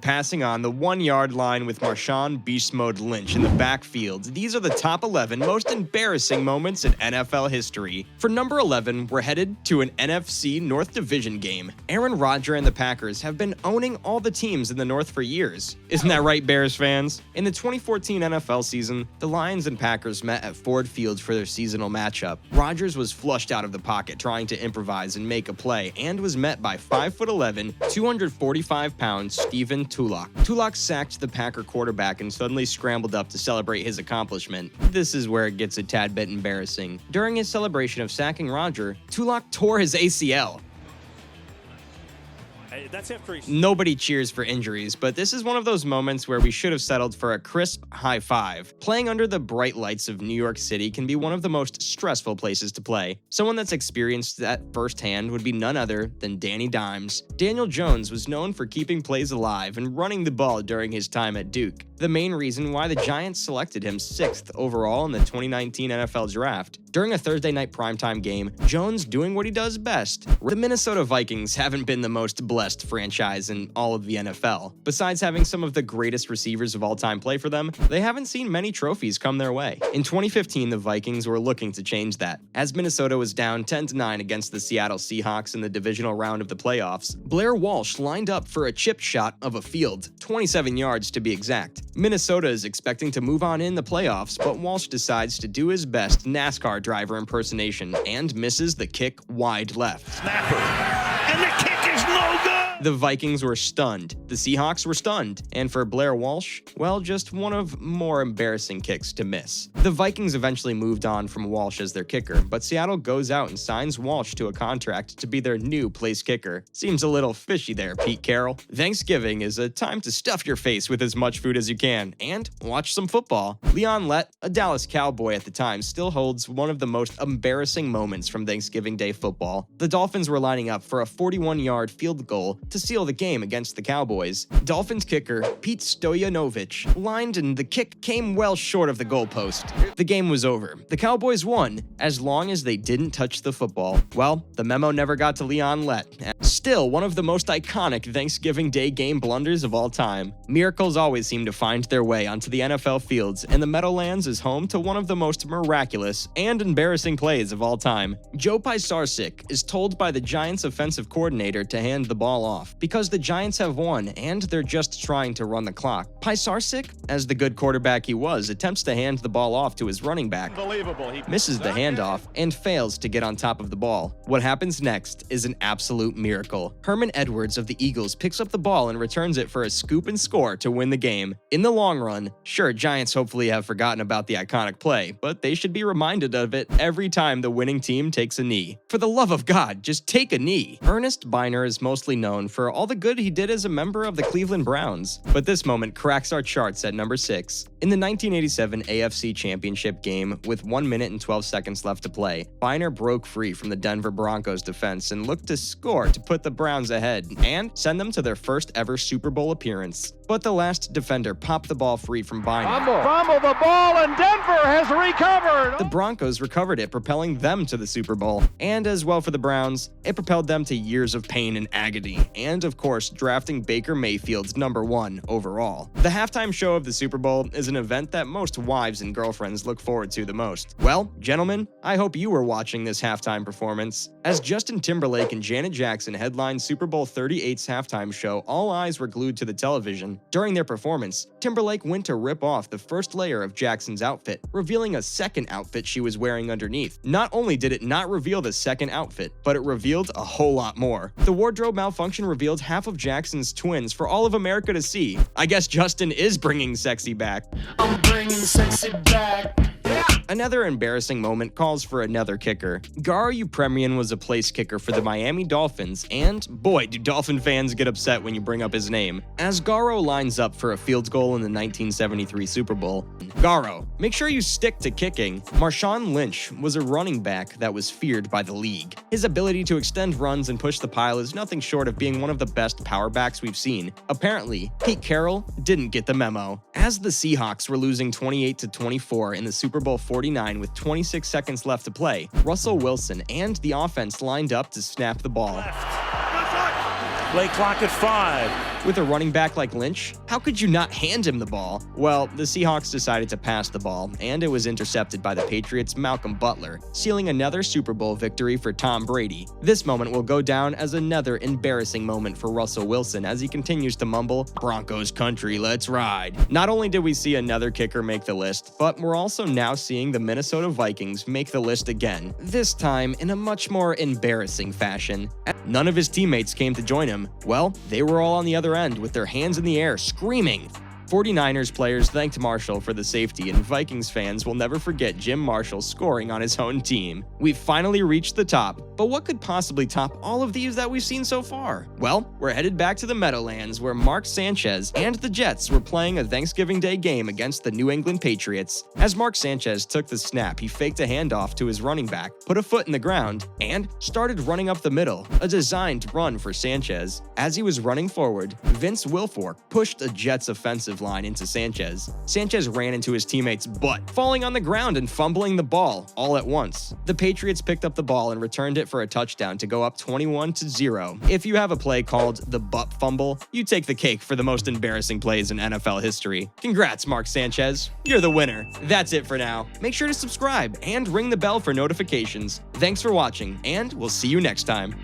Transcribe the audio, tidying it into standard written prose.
Passing on the 1-yard line with Marshawn Beast Mode Lynch in the backfield. These are the top 11 most embarrassing moments in NFL history. For number 11, we're headed to an NFC North Division game. Aaron Rodgers and the Packers have been owning all the teams in the North for years. Isn't that right, Bears fans? In the 2014 NFL season, the Lions and Packers met at Ford Field for their seasonal matchup. Rodgers was flushed out of the pocket trying to improvise and make a play, and was met by 5'11", 245-pound Steven Tulloch. Tulloch sacked the Packer quarterback and suddenly scrambled up to celebrate his accomplishment. This is where it gets a tad bit embarrassing. During his celebration of sacking Rodgers, Tulloch tore his ACL. That's after Nobody cheers for injuries, but this is one of those moments where we should have settled for a crisp high five. Playing under the bright lights of New York City can be one of the most stressful places to play. Someone that's experienced that firsthand would be none other than Danny Dimes. Daniel Jones was known for keeping plays alive and running the ball during his time at Duke. The main reason why the Giants selected him 6th overall in the 2019 NFL Draft. During a Thursday night primetime game, Jones doing what he does best. The Minnesota Vikings haven't been the most blessed franchise in all of the NFL. Besides having some of the greatest receivers of all time play for them, they haven't seen many trophies come their way. In 2015, the Vikings were looking to change that. As Minnesota was down 10-9 against the Seattle Seahawks in the divisional round of the playoffs, Blair Walsh lined up for a chip shot of a field, 27 yards to be exact. Minnesota is expecting to move on in the playoffs, but Walsh decides to do his best NASCAR driver impersonation and misses the kick wide left. Snapper. And the kick is no good! The Vikings were stunned, the Seahawks were stunned, and for Blair Walsh, well, just one of more embarrassing kicks to miss. The Vikings eventually moved on from Walsh as their kicker, but Seattle goes out and signs Walsh to a contract to be their new place kicker. Seems a little fishy there, Pete Carroll. Thanksgiving is a time to stuff your face with as much food as you can, and watch some football. Leon Lett, a Dallas Cowboy at the time, still holds one of the most embarrassing moments from Thanksgiving Day football. The Dolphins were lining up for a 41-yard field goal to seal the game against the Cowboys. Dolphins kicker Pete Stoyanovich lined and the kick came well short of the goalpost. The game was over. The Cowboys won as long as they didn't touch the football. Well, the memo never got to Leon Lett. Still one of the most iconic Thanksgiving Day game blunders of all time. Miracles always seem to find their way onto the NFL fields, and the Meadowlands is home to one of the most miraculous and embarrassing plays of all time. Joe Pisarcik is told by the Giants' offensive coordinator to hand the ball off because the Giants have won and they're just trying to run the clock. Pisarcik, as the good quarterback he was, attempts to hand the ball off to his running back, misses the handoff, and fails to get on top of the ball. What happens next is an absolute miracle. Herman Edwards of the Eagles picks up the ball and returns it for a scoop and score to win the game. In the long run, sure, Giants hopefully have forgotten about the iconic play, but they should be reminded of it every time the winning team takes a knee. For the love of God, just take a knee. Ernest Byner is mostly known for all the good he did as a member of the Cleveland Browns, but this moment cracks our charts at number 6. In the 1987 AFC Championship game, with 1 minute and 12 seconds left to play, Byner broke free from the Denver Broncos defense and looked to score to put the Browns ahead and send them to their first ever Super Bowl appearance. But the last defender popped the ball free from Byner. Fumble the ball, and Denver has recovered. The Broncos recovered it, propelling them to the Super Bowl. And as well for the Browns, it propelled them to years of pain and agony, and of course, drafting Baker Mayfield's number 1 overall. The halftime show of the Super Bowl is an event that most wives and girlfriends look forward to the most. Well, gentlemen, I hope you were watching this halftime performance. As Justin Timberlake and Janet Jackson headlined Super Bowl 38's halftime show, all eyes were glued to the television. During their performance, Timberlake went to rip off the first layer of Jackson's outfit, revealing a second outfit she was wearing underneath. Not only did it not reveal the second outfit, but it revealed a whole lot more. The wardrobe malfunction revealed half of Jackson's twins for all of America to see. I guess Justin is bringing sexy back. I'm bringing sexy back. Another embarrassing moment calls for another kicker. Garo Yepremian was a place kicker for the Miami Dolphins, and boy, do Dolphin fans get upset when you bring up his name. As Garo lines up for a field goal in the 1973 Super Bowl, Garo, make sure you stick to kicking. Marshawn Lynch was a running back that was feared by the league. His ability to extend runs and push the pile is nothing short of being one of the best power backs we've seen. Apparently, Pete Carroll didn't get the memo. As the Seahawks were losing 28-24 in the Super Bowl 49 with 26 seconds left to play, Russell Wilson and the offense lined up to snap the ball. Play clock at 5. With a running back like Lynch, how could you not hand him the ball? Well, the Seahawks decided to pass the ball, and it was intercepted by the Patriots' Malcolm Butler, sealing another Super Bowl victory for Tom Brady. This moment will go down as another embarrassing moment for Russell Wilson as he continues to mumble, "Broncos country, let's ride." Not only did we see another kicker make the list, but we're also now seeing the Minnesota Vikings make the list again, this time in a much more embarrassing fashion. None of his teammates came to join him. Well, they were all on the other end with their hands in the air, screaming. 49ers players thanked Marshall for the safety, and Vikings fans will never forget Jim Marshall scoring on his own team. We've finally reached the top, but what could possibly top all of these that we've seen so far? Well, we're headed back to the Meadowlands where Mark Sanchez and the Jets were playing a Thanksgiving Day game against the New England Patriots. As Mark Sanchez took the snap, he faked a handoff to his running back, put a foot in the ground, and started running up the middle, a designed run for Sanchez. As he was running forward, Vince Wilfork pushed a Jets offensive line into Sanchez. Sanchez ran into his teammate's butt, falling on the ground and fumbling the ball all at once. The Patriots picked up the ball and returned it for a touchdown to go up 21-0. If you have a play called the butt fumble, you take the cake for the most embarrassing plays in NFL history. Congrats, Mark Sanchez. You're the winner. That's it for now. Make sure to subscribe and ring the bell for notifications. Thanks for watching, and we'll see you next time.